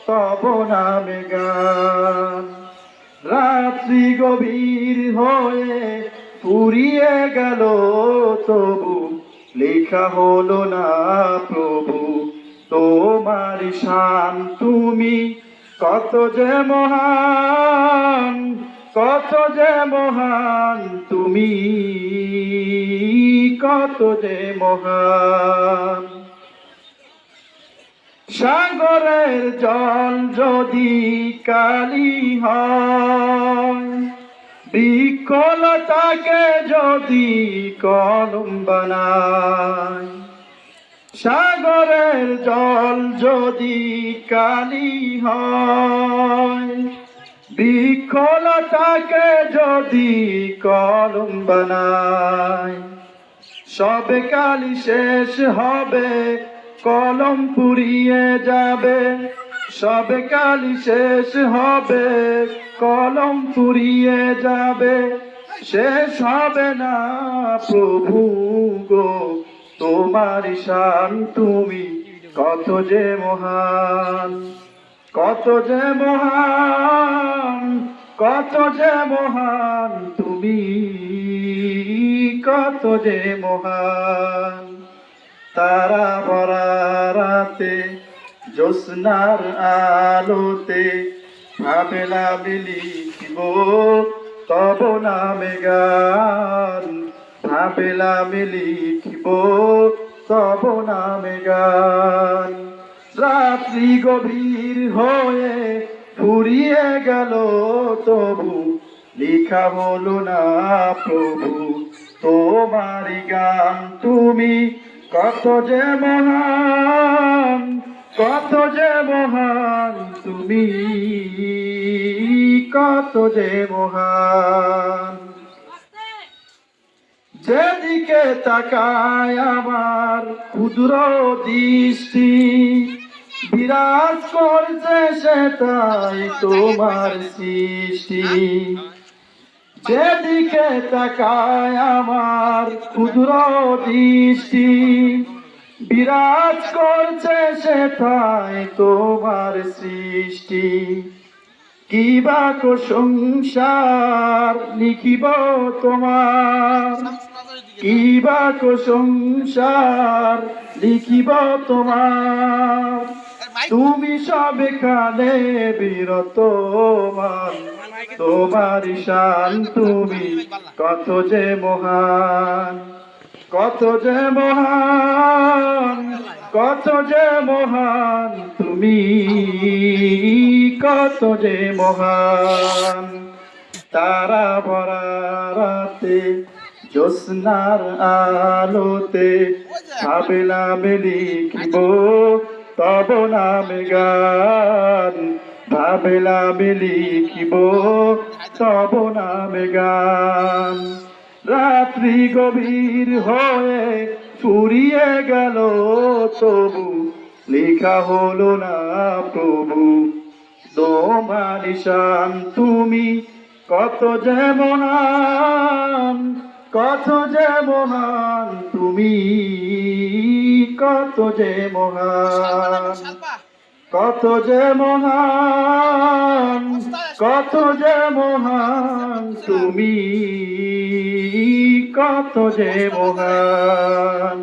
তব নামে গান। রাত্রি গভীর হয়ে ফুরিয়ে গেল তবু লেখা হলো না প্রভু তোমার শান। তুমি কত যে মহান, কত যে মহান, তুমি কত যে মহান। সাগরের জল যদি কালি হয়, বৃক্ষলতাকে যদি কলম বানায়। সাগরের জল যদি কালি হয়, বৃক্ষলতাকে যদি কলম বানায়। সবে কালি শেষ হবে, কলম পুড়িয়ে যাবে। সবে কালি শেষ হবে, কলম পুড়িয়ে যাবে। শেষ হবে না প্রভু গো তোমার শান। তুমি কত যে মহান, কত যে মহান, কত যে মহান, তুমি কত যে মহান। তারা ভরা রাতে জ্যোৎস্নার আলোতে ভাবলাম লিখিব তব নামে গান। ভাবলাম লিখিব তব নামে গান। রাত্রি গভীর হয়ে ফুরিয়ে গেল তবু লেখা হলো না প্রভু তোমারি গান। তুমি কত যে মহান, কত যে মহান, তুমি কত যে মহান। যেদিকে তাকায় আমার ক্ষুদ্র দৃষ্টি, বিরাজ করছে সেটাই তোমার সৃষ্টি। যেদিকে তাকায় আমার ক্ষুদ্র দৃষ্টি, বিরাজ করছে সেটাই তোমার সৃষ্টি। কিবা সংসার লিখিব তোমার, কিবা সংসার লিখিব তোমার। তুমি সবখানে বিরতমান, তোমার শান। তুমি কত যে মহান, কত যে মহান, কত যে মহান, তুমি কত যে মহান। তারা ভরা রাতে জ্যোৎস্নার আলোতে ভাবলাম লিখিব তব নামে গান। ভাবলাম লিখিব তব নামে গান। রাত্রি গভীর হয়ে ফুরিয়ে গেল তবু লেখা হলো না প্রভু তোমার শান। তুমি কত যে মহান, কত যে মহান, তুমি কত যে মহান। কত যে মহান, কত যে মহান, তুমি কত যে মহান।